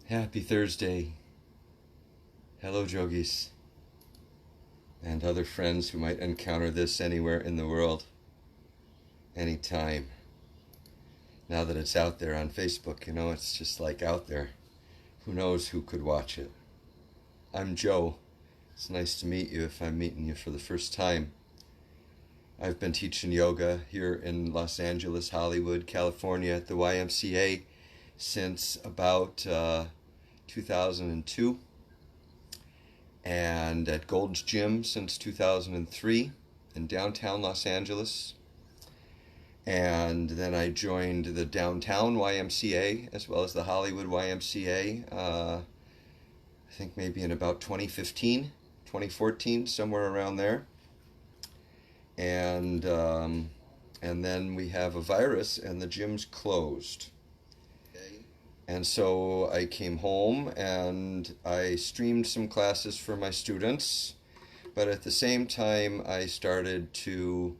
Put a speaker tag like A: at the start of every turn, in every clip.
A: Happy Thursday. Hello, Jogis, and other friends who might encounter this anywhere in the world, anytime. Now that it's out there on Facebook, it's just like out there. Who knows who could watch it? I'm Joe. It's nice to meet you if I'm meeting you for the first time. I've been teaching yoga here in Los Angeles, Hollywood, California at the YMCA since about 2002, and at Gold's Gym since 2003 in downtown Los Angeles. And then I joined the downtown YMCA as well as the Hollywood YMCA, I think maybe in about 2015, 2014, somewhere around there. And then we have a virus and the gym's closed. And so I came home and I streamed some classes for my students, but at the same time I started to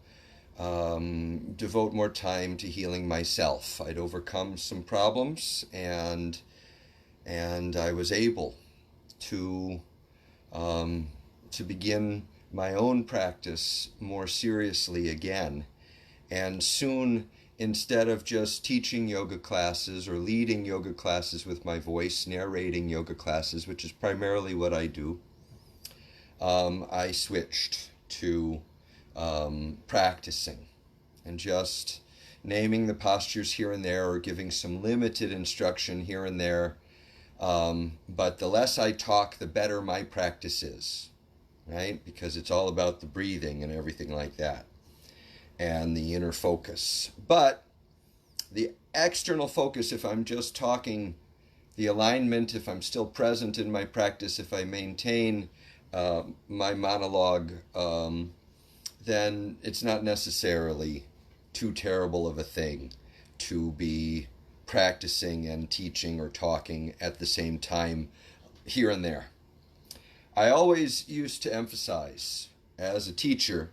A: devote more time to healing myself. I'd overcome some problems, and I was able to begin my own practice more seriously again. And soon, instead of just teaching yoga classes or leading yoga classes with my voice, narrating yoga classes, which is primarily what I do, I switched to practicing and just naming the postures here and there, or giving some limited instruction here and there. But the less I talk, the better my practice is, right? Because it's all about the breathing and everything like that, and the inner focus. But the external focus, if I'm just talking, the alignment, if I'm still present in my practice, if I maintain my monologue, then it's not necessarily too terrible of a thing to be practicing and teaching or talking at the same time here and there. I always used to emphasize as a teacher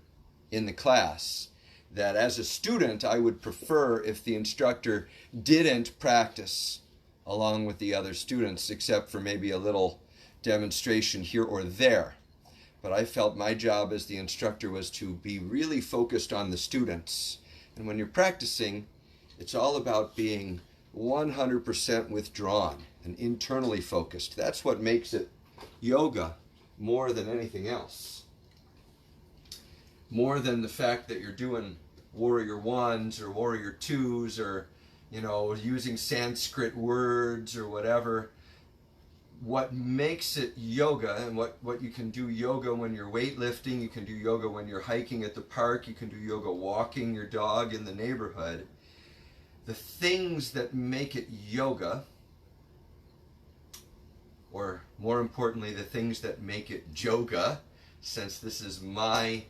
A: in the class that as a student I would prefer if the instructor didn't practice along with the other students, except for maybe a little demonstration here or there. But I felt my job as the instructor was to be really focused on the students. And when you're practicing, it's all about being 100% withdrawn and internally focused. That's what makes it yoga more than anything else. More than the fact that you're doing warrior ones or warrior twos, or using Sanskrit words or whatever. What makes it yoga, and what you can do yoga when you're weightlifting, you can do yoga when you're hiking at the park, you can do yoga walking your dog in the neighborhood. The things that make it yoga, or more importantly, the things that make it Joga, since this is my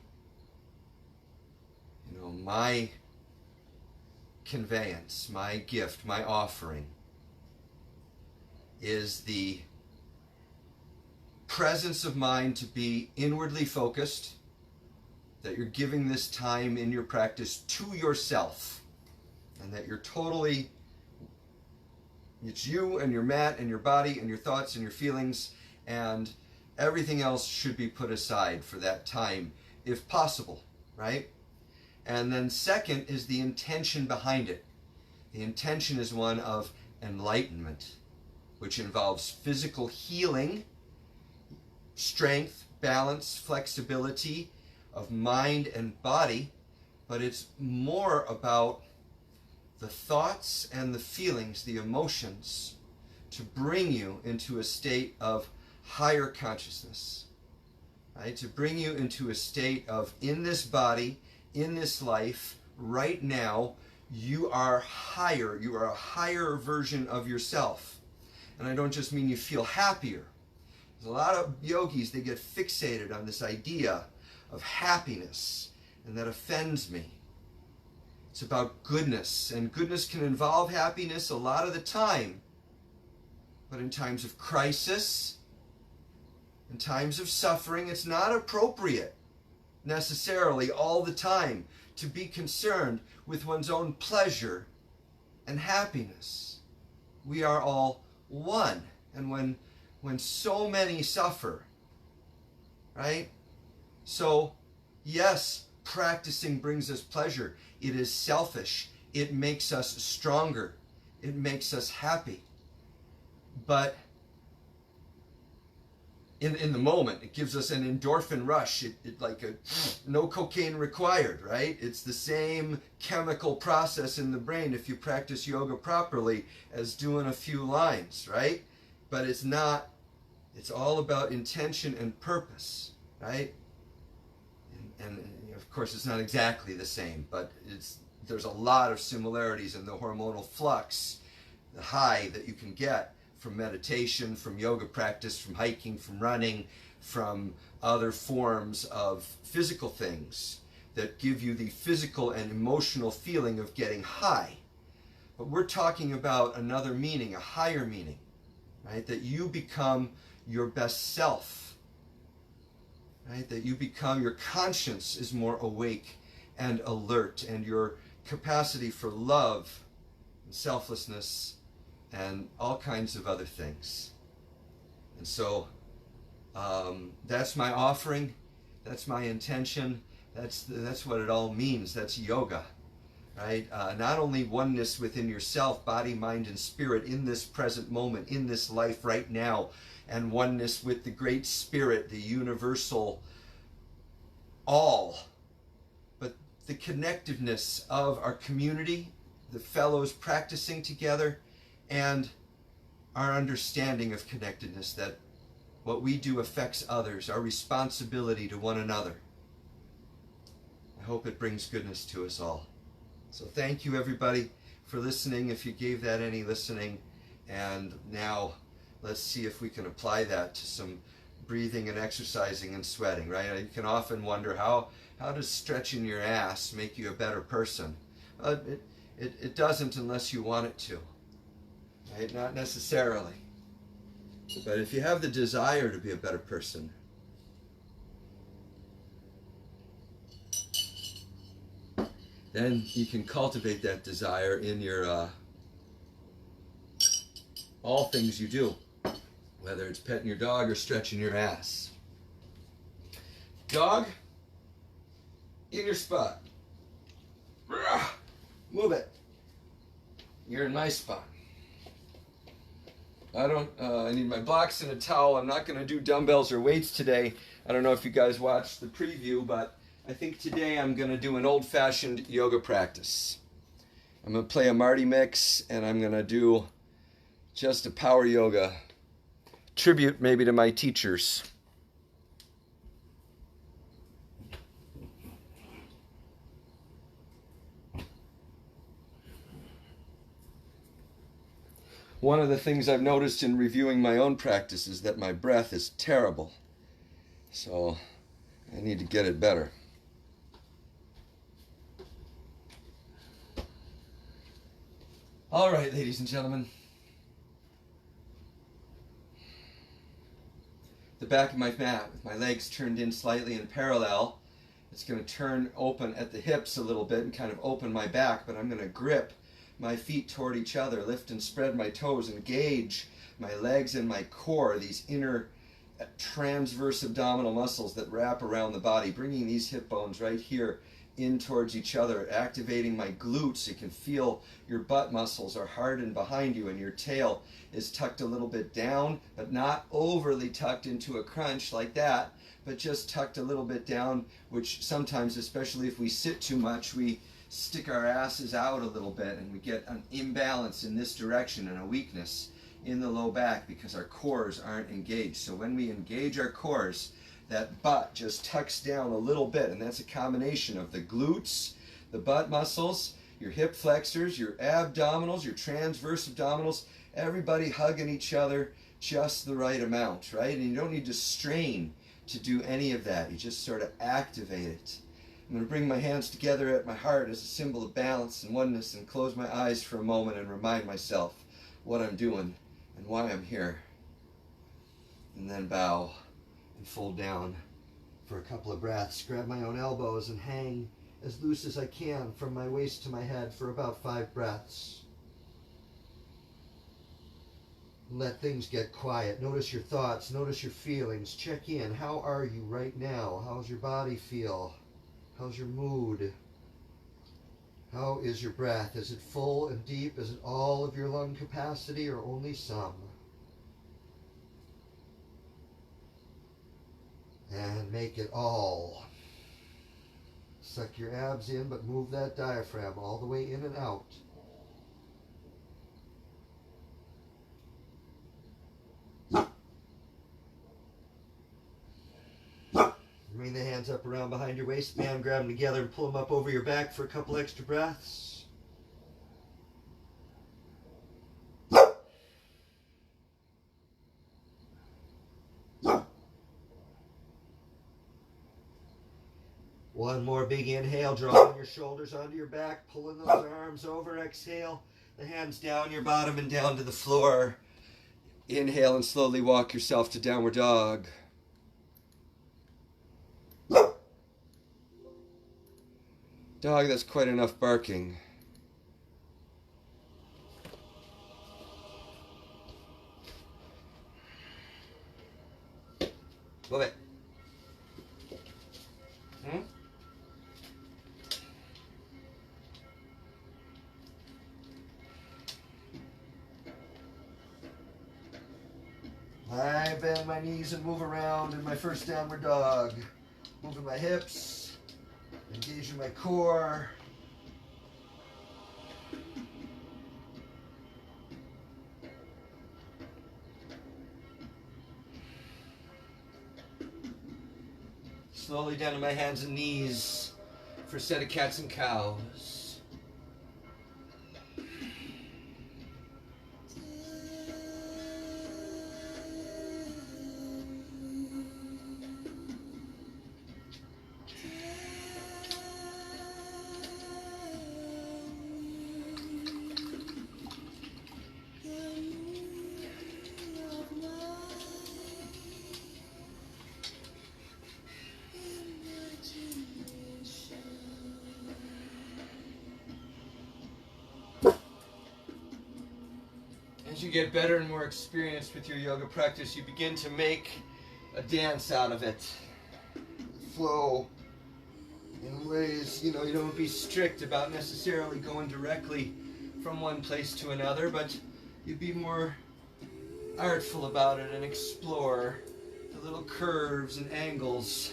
A: conveyance, my gift, my offering, is the presence of mind to be inwardly focused, that you're giving this time in your practice to yourself, and that you're totally, it's you and your mat and your body and your thoughts and your feelings, and everything else should be put aside for that time if possible, right? And then second is the intention behind it. The intention is one of enlightenment, which involves physical healing, strength, balance, flexibility of mind and body, but it's more about the thoughts and the feelings, the emotions, to bring you into a state of higher consciousness, right? To bring you into a state of, in this body, in this life, right now, you are higher. You are a higher version of yourself. And I don't just mean you feel happier. There's a lot of yogis, they get fixated on this idea of happiness, and that offends me. It's about goodness, and goodness can involve happiness a lot of the time. But in times of crisis, in times of suffering, it's not appropriate necessarily all the time to be concerned with one's own pleasure and happiness. We are all one, and when so many suffer, right? So, yes, practicing brings us pleasure. It is selfish. It makes us stronger. It makes us happy. But in the moment, it gives us an endorphin rush. It like no cocaine required, right? It's the same chemical process in the brain if you practice yoga properly as doing a few lines, right? But it's not. It's all about intention and purpose, right? And of course, it's not exactly the same, but there's a lot of similarities in the hormonal flux, the high that you can get from meditation, from yoga practice, from hiking, from running, from other forms of physical things that give you the physical and emotional feeling of getting high. But we're talking about another meaning, a higher meaning, right? That you become your best self, right? That you become, your conscience is more awake and alert, and your capacity for love and selflessness and all kinds of other things. And so that's my offering, that's my intention, that's what it all means. That's yoga, right? Not only oneness within yourself, body, mind, and spirit in this present moment, in this life right now, and oneness with the Great Spirit, the universal all, but the connectiveness of our community, the fellows practicing together, and our understanding of connectedness, that what we do affects others, our responsibility to one another. I hope it brings goodness to us all. So thank you, everybody, for listening, if you gave that any listening. And now let's see if we can apply that to some breathing and exercising and sweating, right? You can often wonder, how does stretching your ass make you a better person? It doesn't unless you want it to. Right? Not necessarily. But if you have the desire to be a better person, then you can cultivate that desire in your all things you do, whether it's petting your dog or stretching your ass. Dog, in your spot. Move it. You're in my spot. I need my blocks and a towel. I'm not going to do dumbbells or weights today. I don't know if you guys watched the preview, but I think today I'm going to do an old-fashioned yoga practice. I'm going to play a Marty mix, and I'm going to do just a power yoga tribute maybe to my teachers. One of the things I've noticed in reviewing my own practice is that my breath is terrible. So I need to get it better. All right, ladies and gentlemen. The back of my mat with my legs turned in slightly in parallel. It's going to turn open at the hips a little bit and kind of open my back, but I'm going to grip my feet toward each other, lift and spread my toes, engage my legs and my core, these inner transverse abdominal muscles that wrap around the body, bringing these hip bones right here in towards each other, activating my glutes. You can feel your butt muscles are hardened behind you, and your tail is tucked a little bit down, but not overly tucked into a crunch like that, but just tucked a little bit down, which sometimes, especially if we sit too much, we stick our asses out a little bit, and we get an imbalance in this direction and a weakness in the low back because our cores aren't engaged. So when we engage our cores, that butt just tucks down a little bit, and that's a combination of the glutes, the butt muscles, your hip flexors, your abdominals, your transverse abdominals, everybody hugging each other just the right amount, right? And you don't need to strain to do any of that. You just sort of activate it. I'm going to bring my hands together at my heart as a symbol of balance and oneness, and close my eyes for a moment and remind myself what I'm doing and why I'm here. And then bow and fold down for a couple of breaths. Grab my own elbows and hang as loose as I can from my waist to my head for about 5 breaths.
B: Let things get quiet. Notice your thoughts. Notice your feelings. Check in. How are you right now? How's your body feel? How's your mood? How is your breath? Is it full and deep? Is it all of your lung capacity or only some? And make it all. Suck your abs in, but move that diaphragm all the way in and out. Bring the hands up around behind your waistband, grab them together and pull them up over your back for a couple extra breaths. One more big inhale, drawing your shoulders onto your back, pulling those arms over, exhale, the hands down your bottom and down to the floor.
A: Inhale and slowly walk yourself to downward dog. Dog, that's quite enough barking.
B: Move it. I bend my knees and move around in my first downward dog. Moving my hips, engaging my core. Slowly down to my hands and knees for a set of cats and cows. As you get better and more experienced with your yoga practice, you begin to make a dance out of it. Flow in ways, you don't be strict about necessarily going directly from one place to another, but you be more artful about it and explore the little curves and angles.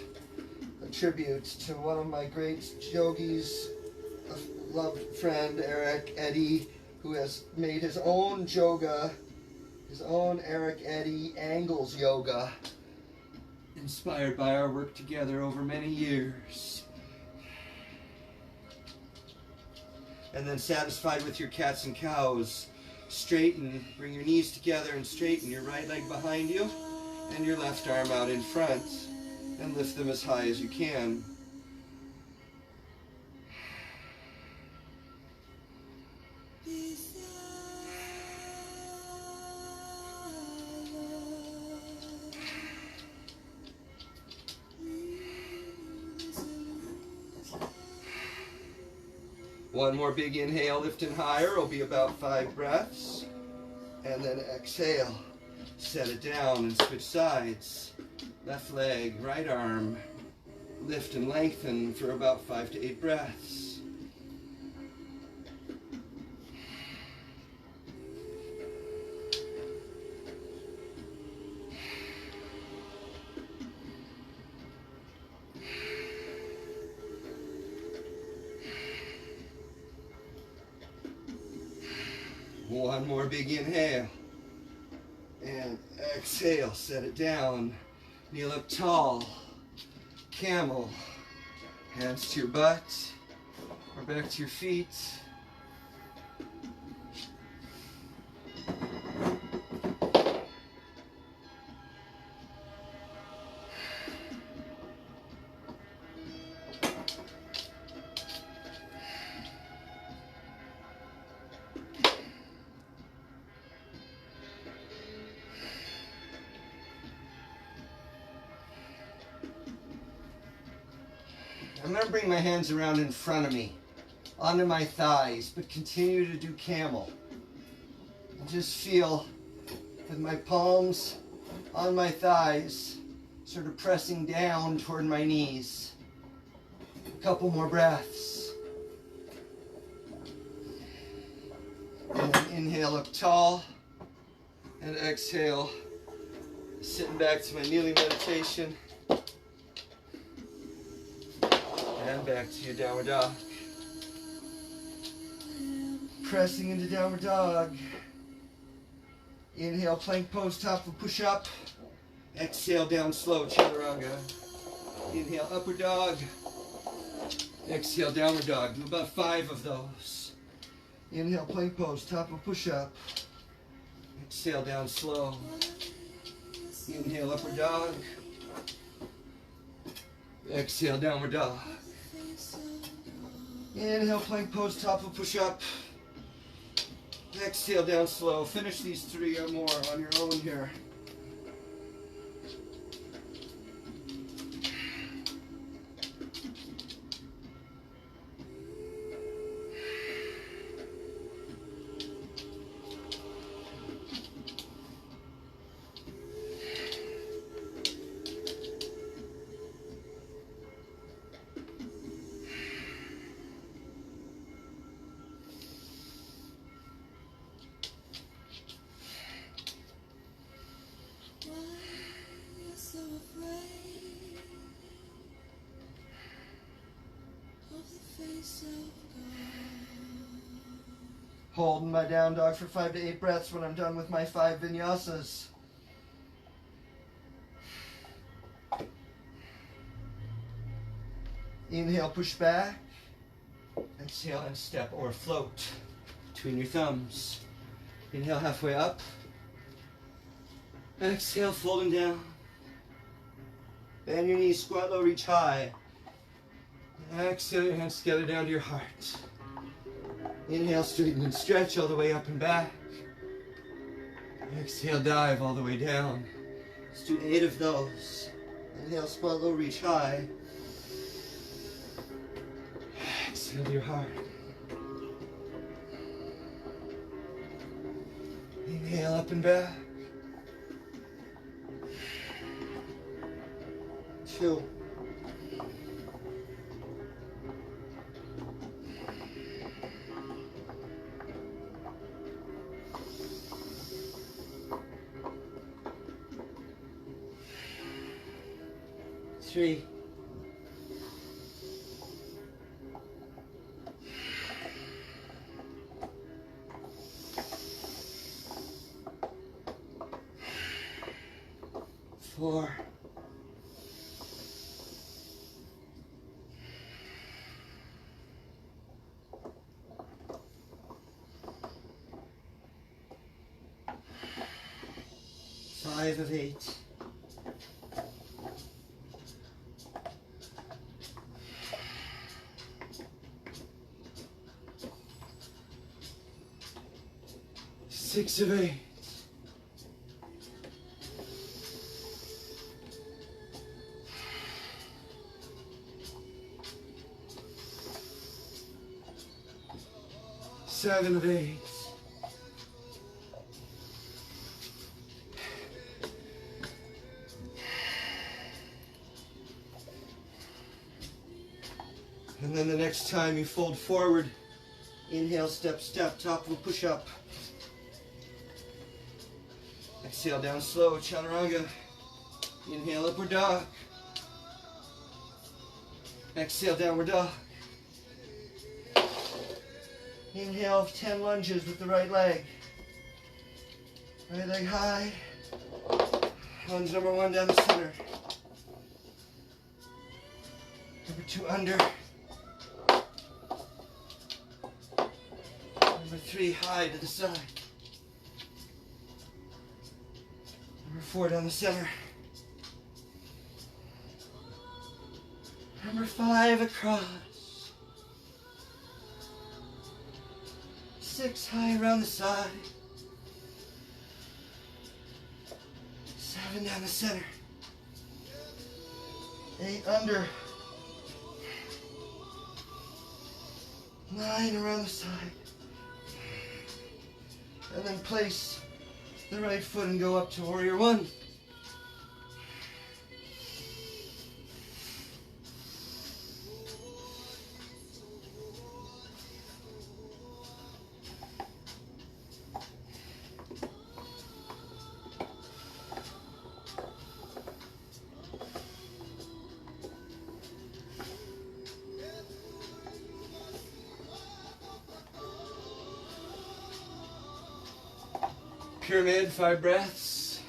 B: A tribute to one of my great yogis, a loved friend, Eric Eddy, who has made his own Joga, his own Eric Eddy Angles Yoga, inspired by our work together over many years. And then satisfied with your cats and cows, straighten, bring your knees together and straighten your right leg behind you and your left arm out in front and lift them as high as you can. One more big inhale, lifting higher, will be about 5 breaths. And then exhale, set it down and switch sides. Left leg, right arm, lift and lengthen for about 5 to 8 breaths. One more big inhale. And exhale, set it down. Kneel up tall. Camel. Hands to your butt or back to your feet. I'm going to bring my hands around in front of me, onto my thighs, but continue to do camel. And just feel with my palms on my thighs, sort of pressing down toward my knees. A couple more breaths. And then inhale up tall, and exhale, sitting back to my kneeling meditation. And back to your downward dog. Pressing into downward dog. Inhale, plank pose, top of push-up. Exhale, down slow, chaturanga. Inhale, upward dog. Exhale, downward dog. Do about 5 of those. Inhale, plank pose, top of push-up. Exhale, down slow. Inhale, upward dog. Exhale, downward dog. Inhale, plank pose, top of push-up. Exhale, down slow. Finish these 3 or more on your own here. Holding my down dog for 5 to 8 breaths when I'm done with my 5 vinyasas. Inhale, push back. Exhale, and step or float between your thumbs. Inhale, halfway up. Exhale, folding down. Bend your knees, squat low, reach high. Exhale, your hands together down to your heart. Inhale, straighten and stretch all the way up and back. Exhale, dive all the way down. Let's do 8 of those. Inhale, squat low, reach high. Exhale to your heart. Inhale, up and back. 2. 3. 4. 5 of 8. 6 of 8. 7 of 8. And then the next time you fold forward, inhale, step, step, top of a push-up. Exhale, down slow, chaturanga. Inhale, upward dog. Exhale, downward dog. Inhale, 10 lunges with the right leg. Right leg high. Lunge number 1 down the center. Number 2 under. Number 3 high to the side. Number 4 down the center. Number 5 across. 6 high around the side. 7 down the center. 8 under. 9 around the side. And then place the right foot and go up to warrior one. Pyramid, 5 breaths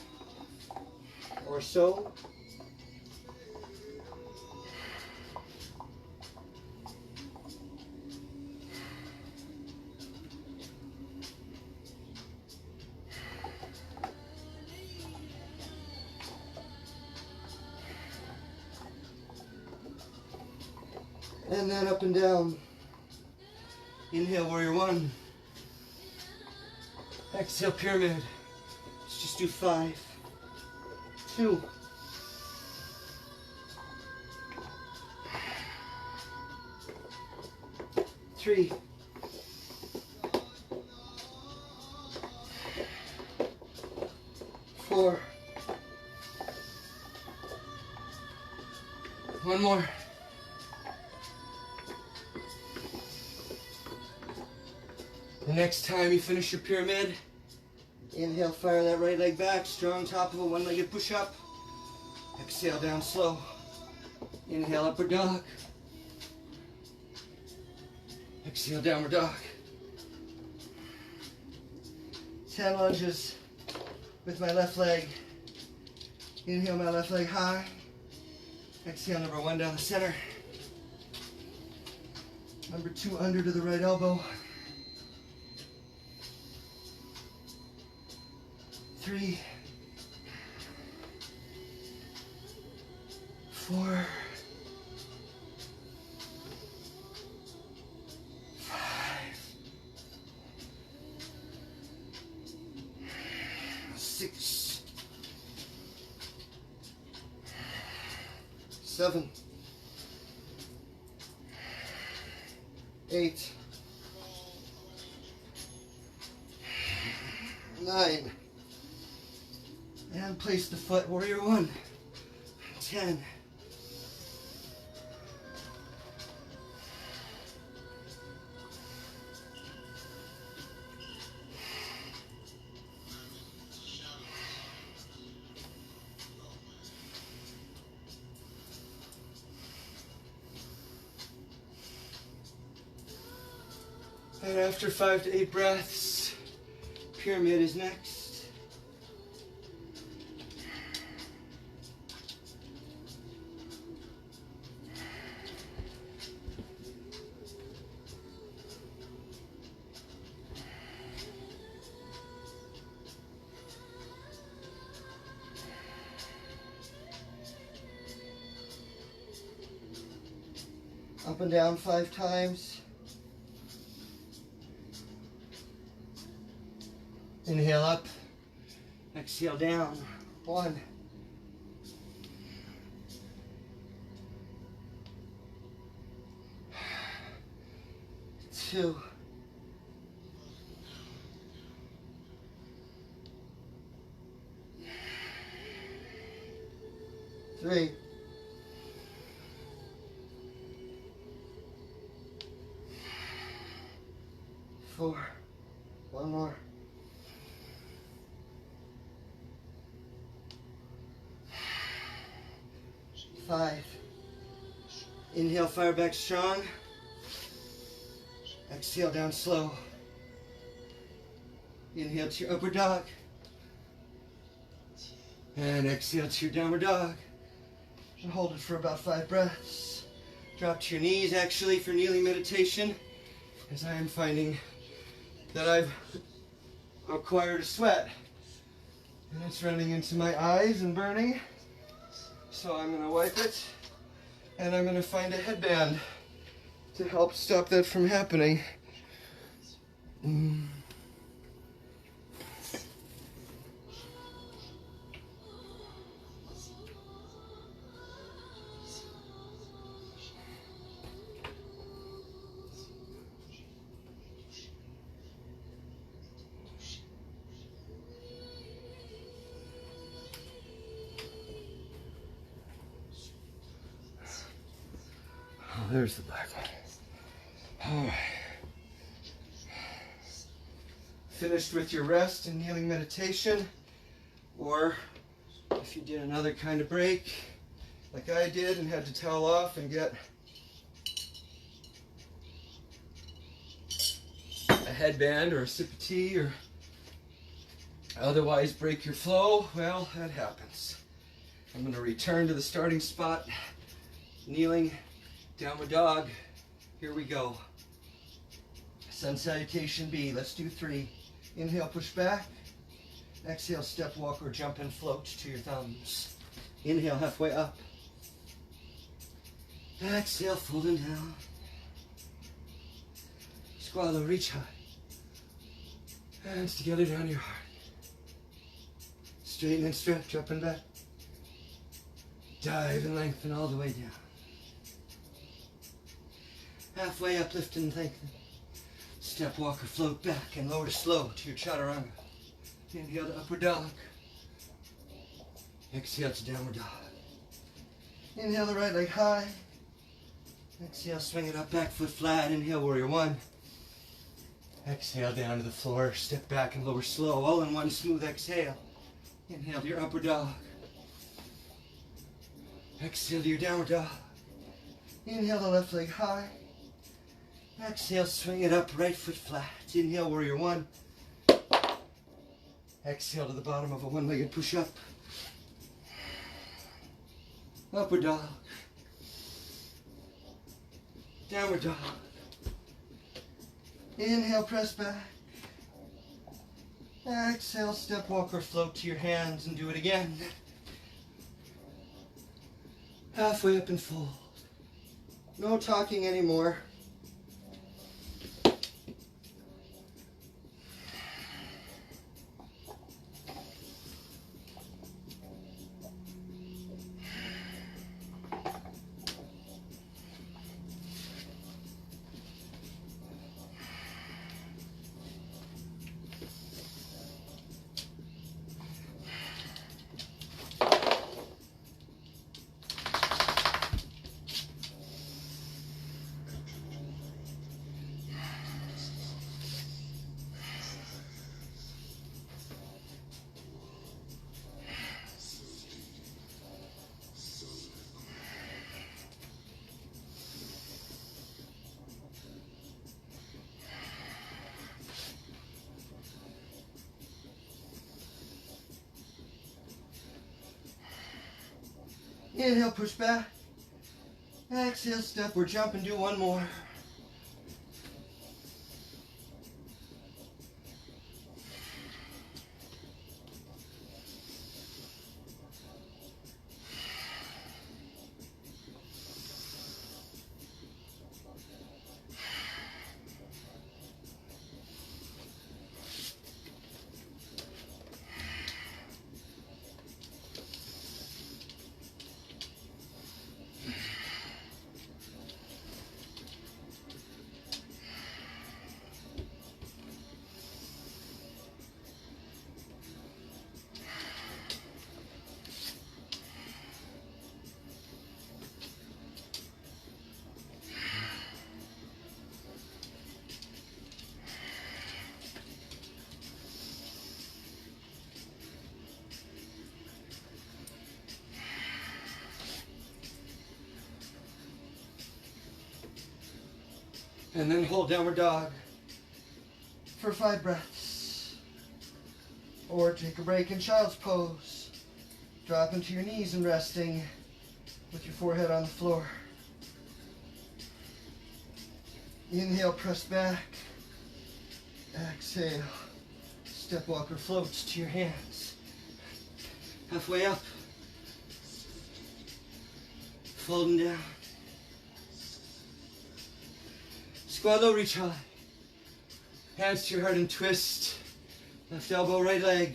B: or so. And then up and down. Inhale, warrior one. Exhale, pyramid. Let's just do 5, 2, 3, 4. One more. The next time you finish your pyramid, inhale, fire that right leg back, strong top of a one-legged push-up. Exhale, down slow. Inhale, upward dog. Exhale, downward dog. 10 lunges with my left leg. Inhale, my left leg high. Exhale, number 1 down the center. Number 2 under to the right elbow. 3, 4, 5, 6, 7, 8, 9. And place the foot, warrior one. 10. And after 5 to 8 breaths, pyramid is next. Up and down 5 times. Inhale up, exhale down. 1, 2, 3, 4. One more. 5. Inhale, fire back strong. Exhale, down slow. Inhale to your upward dog. And exhale to your downward dog. And hold it for about 5 breaths. Drop to your knees, actually, for kneeling meditation, as I am finding that I've acquired a sweat. And it's running into my eyes and burning. So I'm gonna wipe it, and I'm gonna find a headband to help stop that from happening. there's the black one. All right. Finished with your rest and kneeling meditation, or if you did another kind of break, like I did and had to towel off and get a headband or a sip of tea or otherwise break your flow, well, that happens. I'm going to return to the starting spot, kneeling, downward dog. Here we go. Sun salutation B. Let's do 3. Inhale, push back. Exhale, step, walk, or jump and float to your thumbs. Inhale, halfway up. Exhale, folding down. Swallow, reach high. Hands together down your heart. Straighten and stretch, up and back. Dive and lengthen all the way down. Halfway up, lift and lengthen. Step, walk, or float back and lower slow to your chaturanga. Inhale to upward dog. Exhale to downward dog. Inhale the right leg high. Exhale, swing it up, back foot flat. Inhale, warrior 1. Exhale down to the floor. Step back and lower slow. All in one smooth exhale. Inhale to your upward dog. Exhale to your downward dog. Inhale the left leg high. Exhale, swing it up, right foot flat. Inhale, warrior 1. Exhale to the bottom of a one-legged push-up. Upward dog. Downward dog. Inhale, press back. Exhale, step, walk, or float to your hands and do it again. Halfway up and fold. No talking anymore. Inhale, push back. Exhale, step or jump and do one more. And then hold downward dog for 5 breaths. Or take a break in child's pose. Drop into your knees and resting with your forehead on the floor. Inhale, press back. Exhale, step, walk, or floats to your hands. Halfway up. Folding down. Squat low, reach high. Hands to your heart and twist. Left elbow, right leg.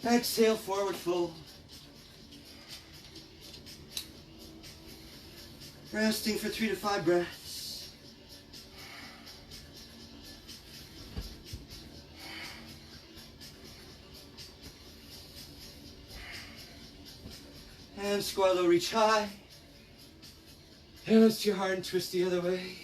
B: Exhale, forward fold. Resting for 3 to 5 breaths. And squat low, reach high. Hands to your heart and twist the other way.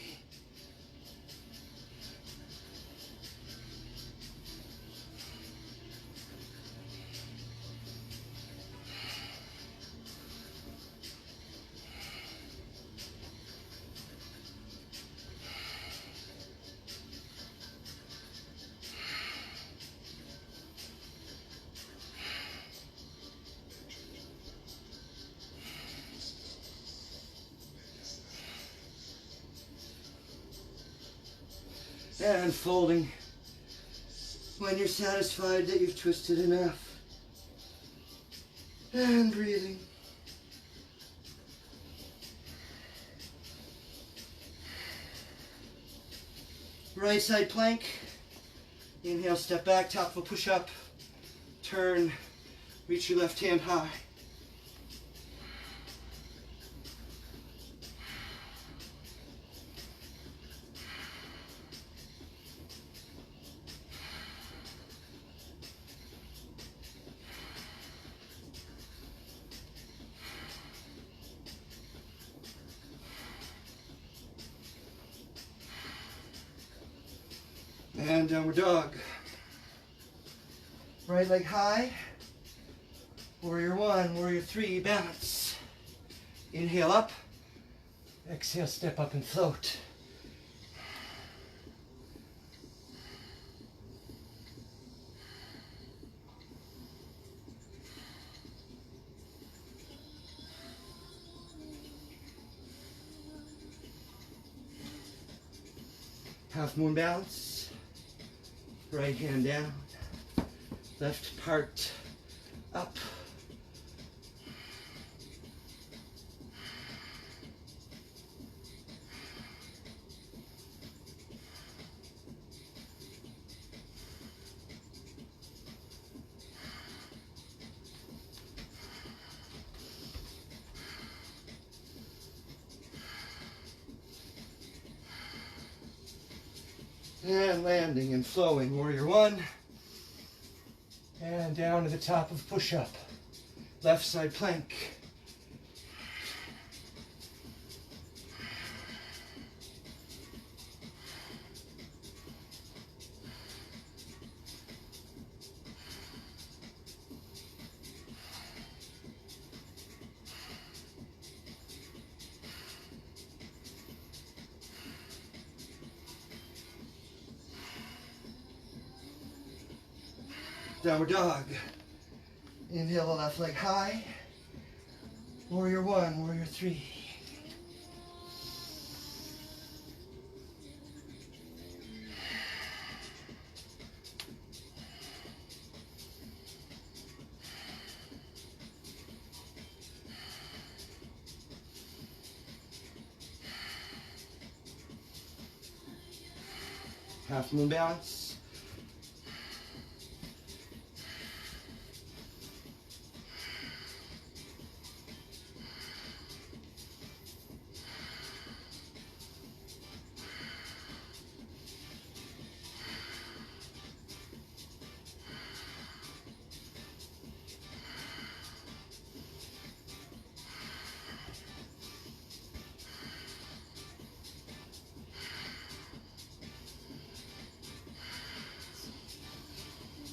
B: And folding when you're satisfied that you've twisted enough. And breathing. Right side plank. Inhale, step back, top of a push-up. Turn, reach your left hand high. And downward dog. Right leg high. Warrior 1, warrior 3, balance. Inhale up. Exhale, step up and float. Half moon balance. Right hand down. Left part up. And landing and flowing, warrior 1. And down to the top of push-up. Left side plank. Downward dog. Inhale the left leg high. Warrior 1, warrior 3. Half moon balance.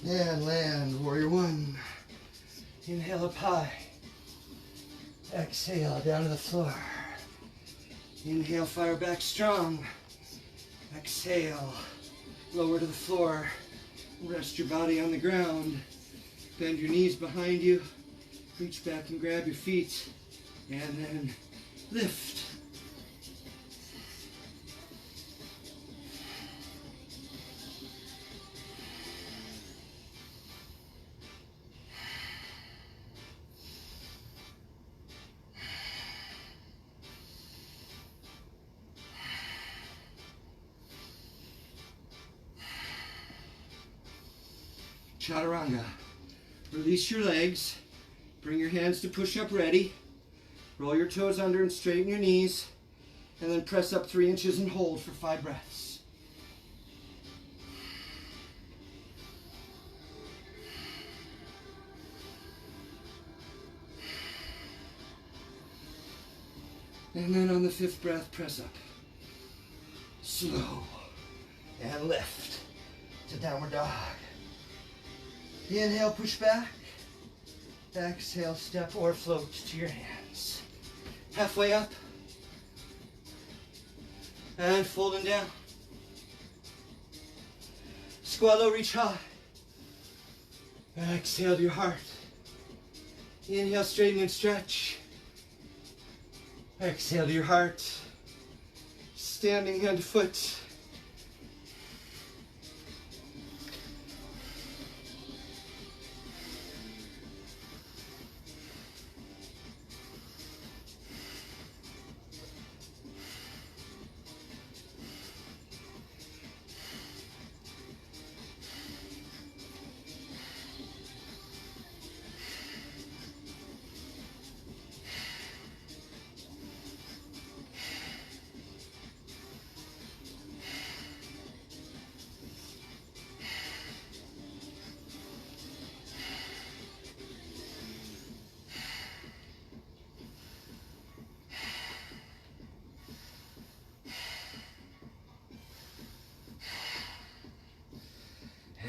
B: And land, warrior 1. Inhale up high. Exhale down to the floor. Inhale, fire back strong. Exhale, lower to the floor. Rest your body on the ground. Bend your knees behind you. Reach back and grab your feet. And then lift. Chaturanga. Release your legs. Bring your hands to push-up ready. Roll your toes under and straighten your knees. And then press up 3 inches and hold for 5 breaths. And then on the 5th breath, press up. Slow. And lift to downward dog. Inhale, push back. Exhale, step or float to your hands. Halfway up. And folding down. Squat low, reach high. Exhale to your heart. Inhale, straighten and stretch. Exhale to your heart. Standing hand to foot.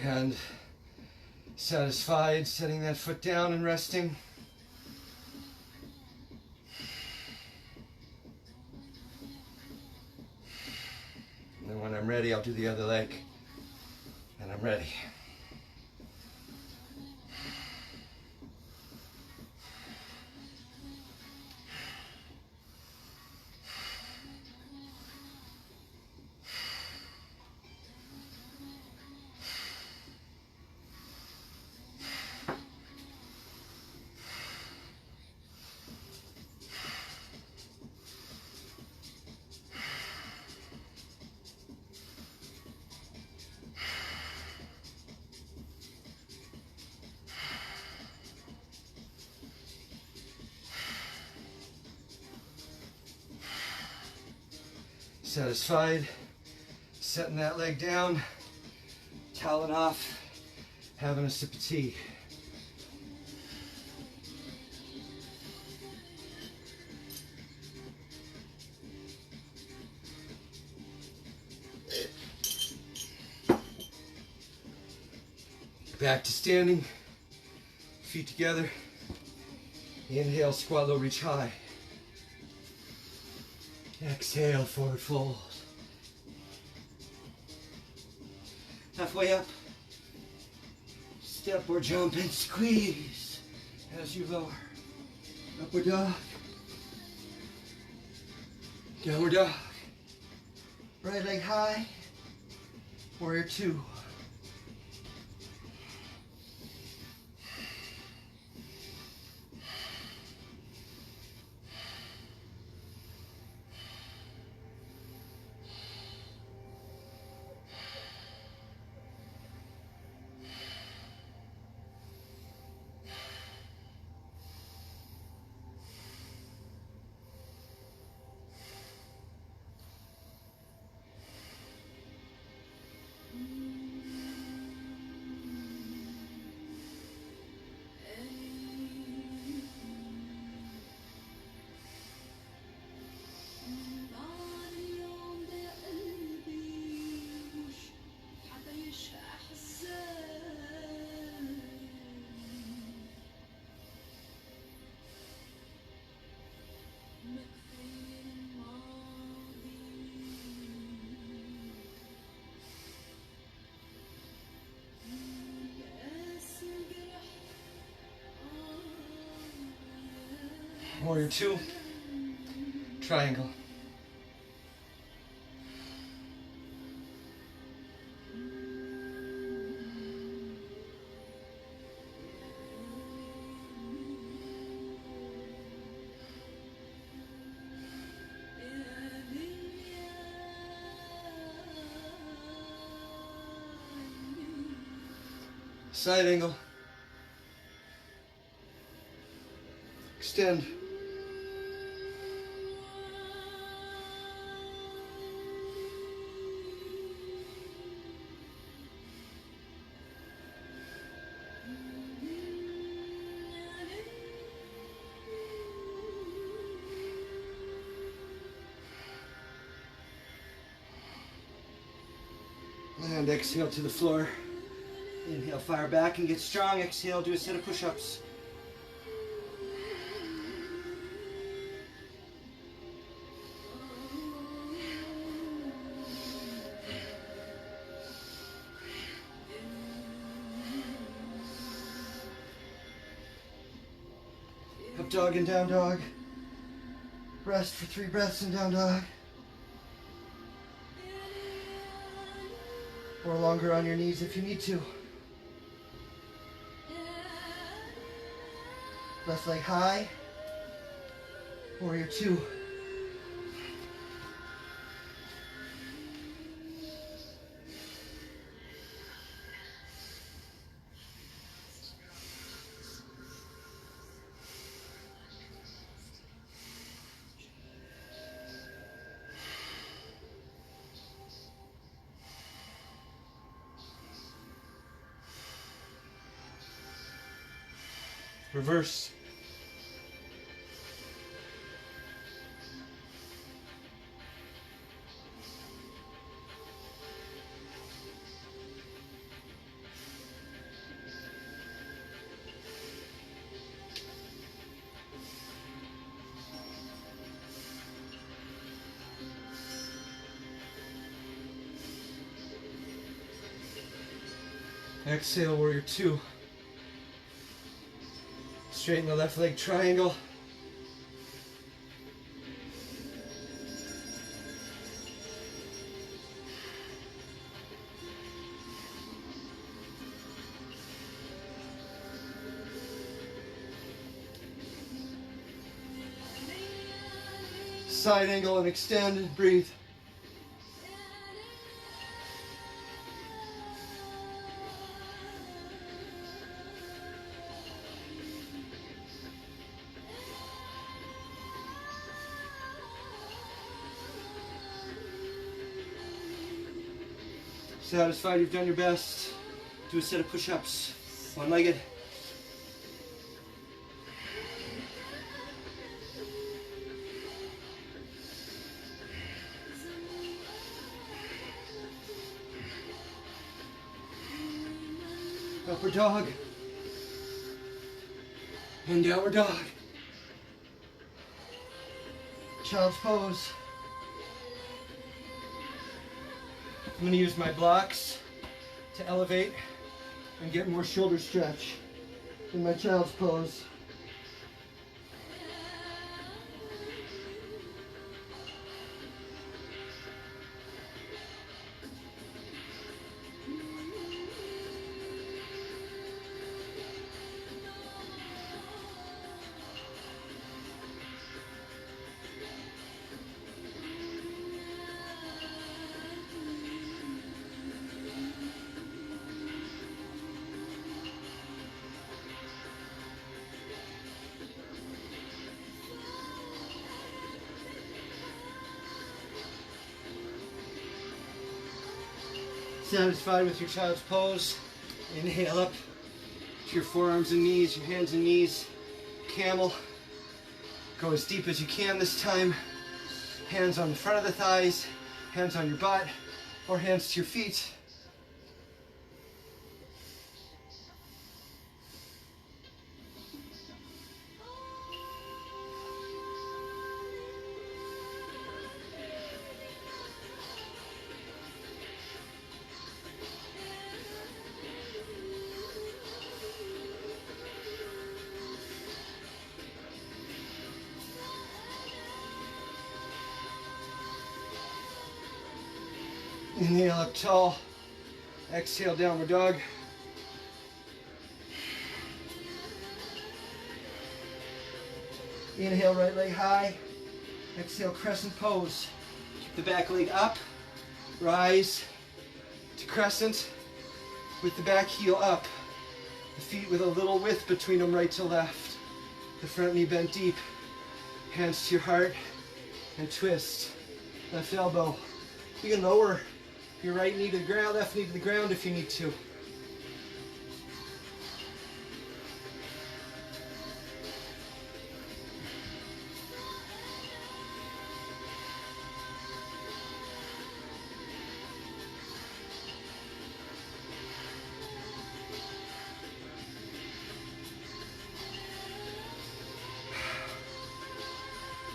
B: And satisfied, setting that foot down and resting. And then when I'm ready, I'll do the other leg. And I'm ready. Satisfied, setting that leg down, toweling off, having a sip of tea. Back to standing, feet together. Inhale, squat low, reach high. Exhale, forward fold. Halfway up. Step or jump and squeeze as you lower. Upward dog. Downward dog. Right leg high. Warrior 2. Warrior 2, triangle. Side angle. extend. And exhale to the floor. Inhale, fire back and get strong. Exhale, do a set of push-ups. Up dog and down dog. Rest for 3 breaths in down dog. Or longer on your knees if you need to. Left leg high. Warrior 2. Reverse. Exhale, warrior 2. Straighten the left leg triangle. Side angle and extend and breathe. Satisfied you've done your best. Do a set of push-ups, one-legged. Upward dog. And downward dog. Child's pose. I'm going to use my blocks to elevate and get more shoulder stretch in my child's pose. Satisfied with your child's pose, inhale up to your forearms and knees, your hands and knees, camel. Go as deep as you can this time. Hands on the front of the thighs, hands on your butt, or hands to your feet. Inhale up tall, exhale downward dog. Inhale right leg high, exhale crescent pose. Keep the back leg up, rise to crescent with the back heel up. The feet with a little width between them right to left. The front knee bent deep. Hands to your heart and twist. Left elbow. You can lower your right knee to the ground, left knee to the ground if you need to.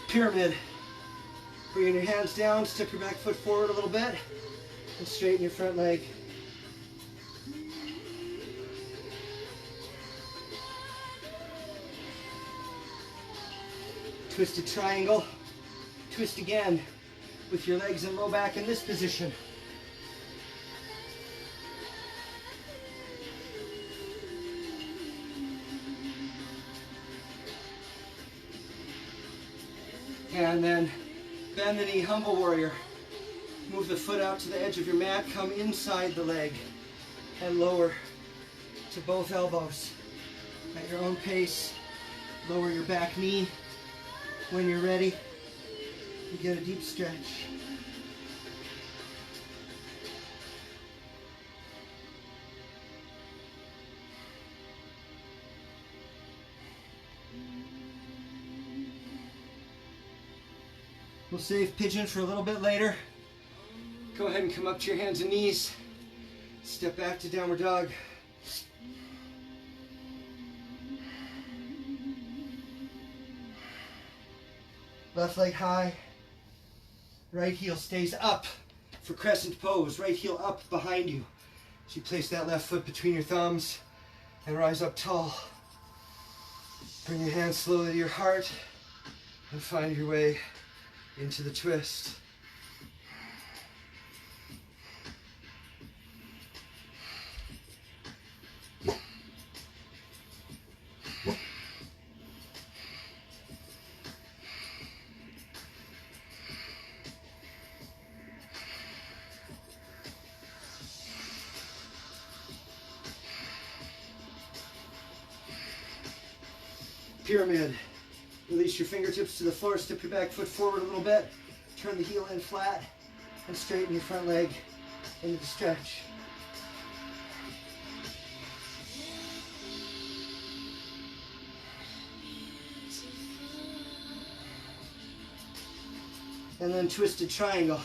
B: Pyramid. Bring your hands down, step your back foot forward a little bit, and straighten your front leg. Twisted triangle. Twist again with your legs and low back in this position. And then bend the knee, humble warrior. Move the foot out to the edge of your mat, come inside the leg, and lower to both elbows. At your own pace, lower your back knee. When you're ready, you get a deep stretch. We'll save pigeon for a little bit later. Go ahead and come up to your hands and knees. Step back to downward dog. Left leg high. Right heel stays up for crescent pose. Right heel up behind you. So you place that left foot between your thumbs and rise up tall. Bring your hands slowly to your heart and find your way into the twist. Pyramid. Release your fingertips to the floor, step your back foot forward a little bit, turn the heel in flat, and straighten your front leg into the stretch. And then twisted triangle.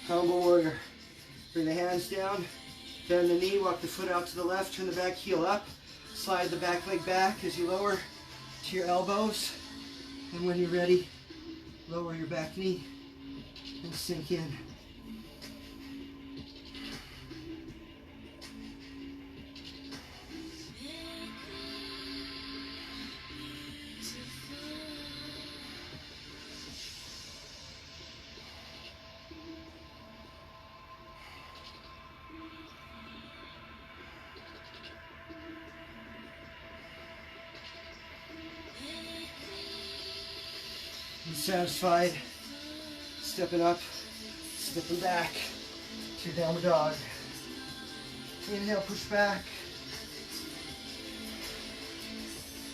B: Humble warrior. Bring the hands down, bend the knee, walk the foot out to the left, turn the back heel up, slide the back leg back as you lower to your elbows, and when you're ready, lower your back knee and sink in. Satisfied, stepping up, stepping back to your downward dog. Inhale, push back.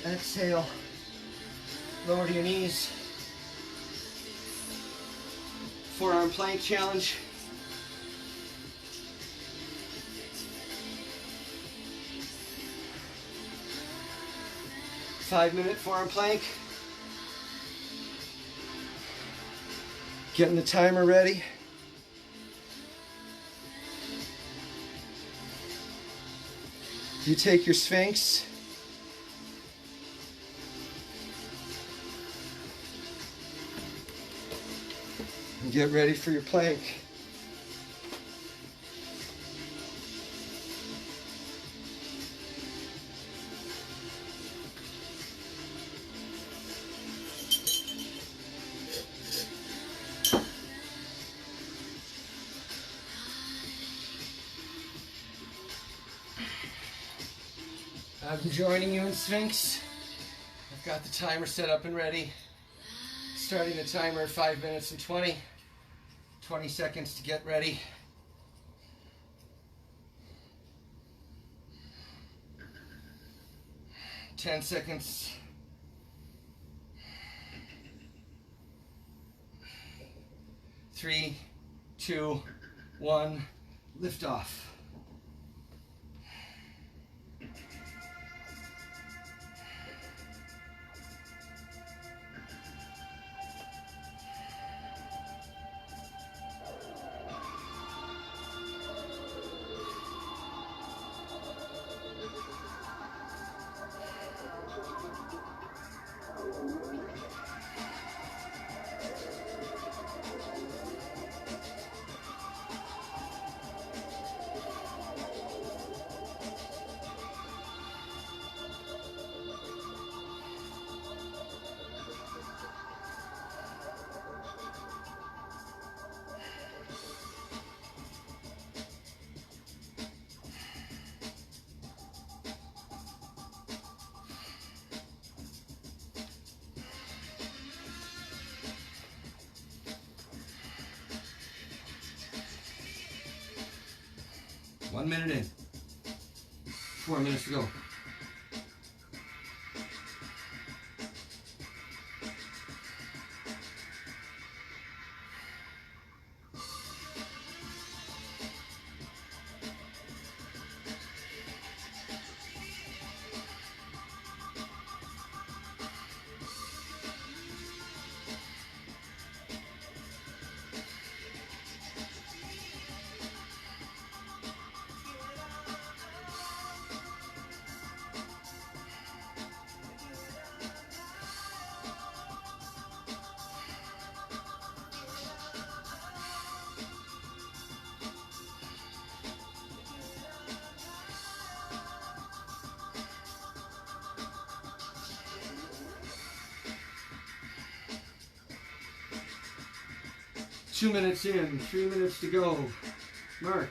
B: Exhale, lower to your knees. Forearm plank challenge. Five-minute forearm plank. Getting the timer ready. You take your Sphinx. And get ready for your plank. I'm joining you in Sphinx. I've got the timer set up and ready. Starting the timer at 5 minutes and 20 seconds to get ready. Ten seconds. 3, 2, 1, lift off. One minute in. 4 minutes to go. Two minutes in, 3 minutes to go. Mark.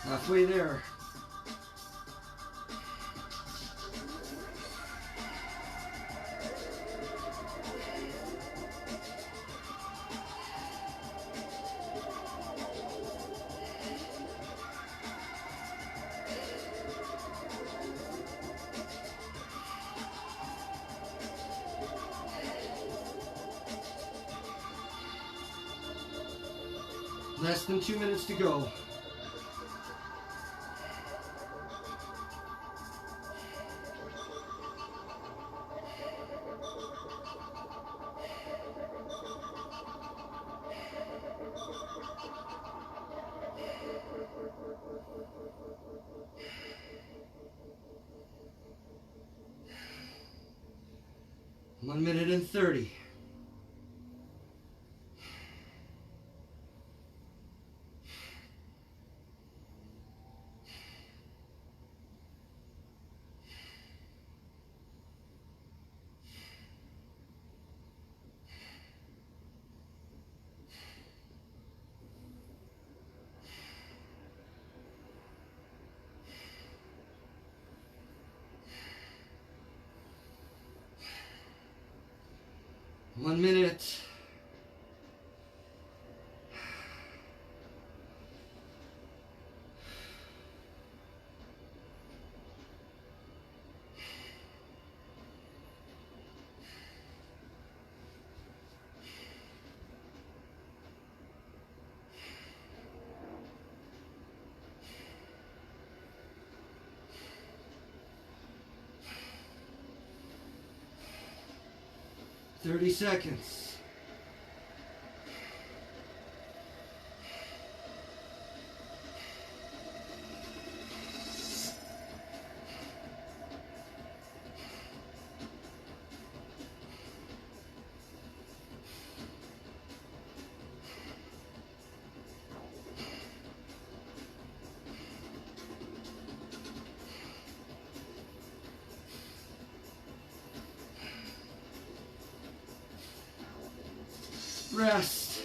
B: Halfway there. Less than 2 minutes to go. One minute and 30. One minute. $30 seconds. rest.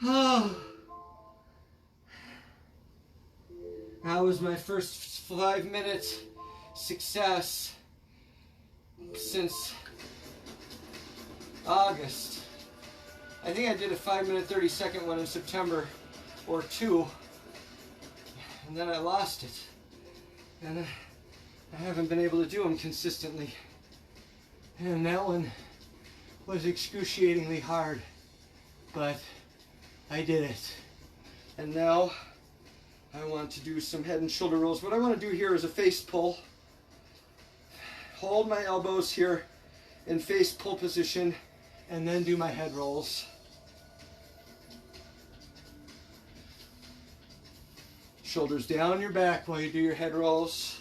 B: Oh. That was my first 5-minute success since August. I think I did a 5-minute 30-second one in September or 2, and then I lost it. And I haven't been able to do them consistently. And that one was excruciatingly hard, but I did it. And now I want to do some head and shoulder rolls. What I want to do here is a face pull. Hold my elbows here in face pull position and then do my head rolls. Shoulders down your back while you do your head rolls.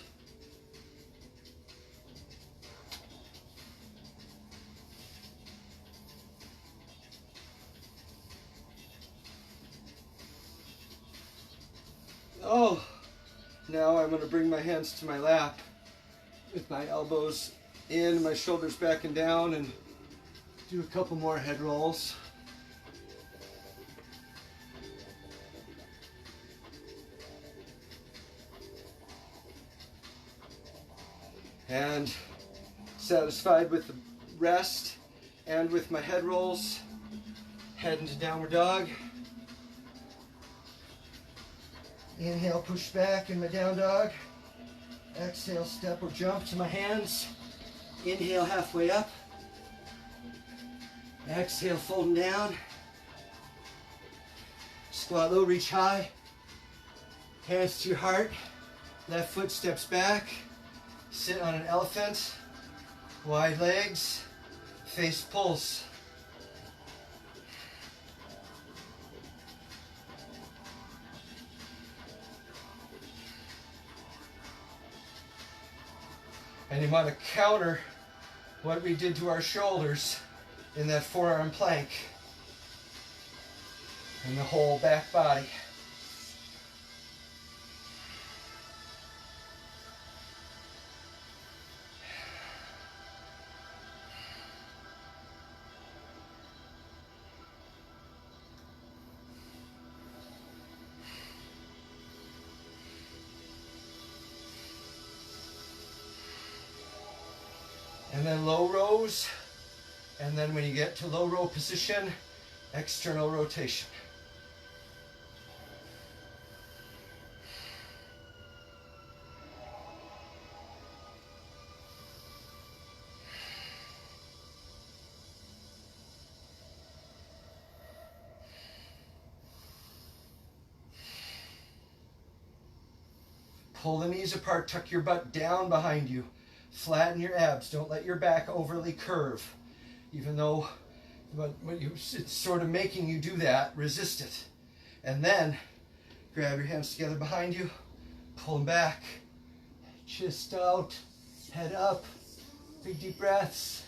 B: Oh, now I'm going to bring my hands to my lap with my elbows in, my shoulders back and down, and do a couple more head rolls. And satisfied with the rest and with my head rolls, head into downward dog. Inhale, push back in my down dog. Exhale, step or jump to my hands. Inhale, halfway up. Exhale, folding down. Squat low, reach high. Hands to your heart. Left foot steps back. Sit on an elephant. Wide legs. Face pulse. And you want to counter what we did to our shoulders in that forearm plank and the whole back body. And then low rows, and then when you get to low row position, external rotation. Pull the knees apart, tuck your butt down behind you. Flatten your abs. Don't let your back overly curve. Even though it's sort of making you do that, resist it. And then grab your hands together behind you, pull them back, chest out, head up, big deep breaths.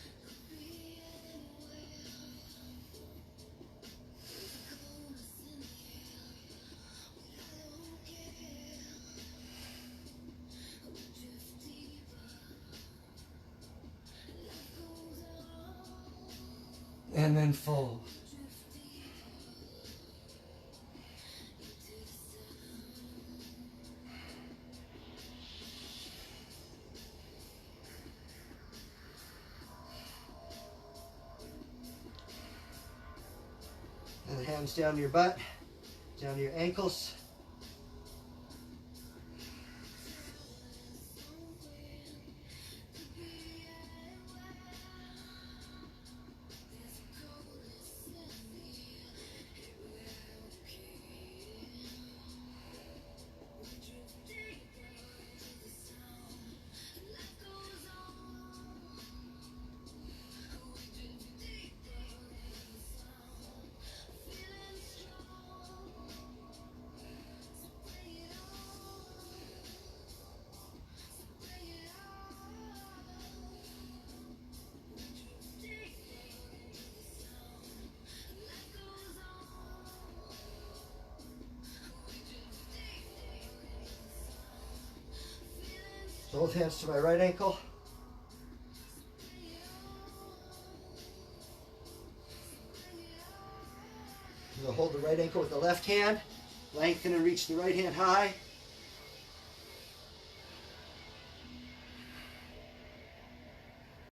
B: And then fold. And the hands down to your butt, down to your ankles. Both hands to my right ankle.
C: You'll hold the right ankle with the left hand, lengthen and reach the right hand high,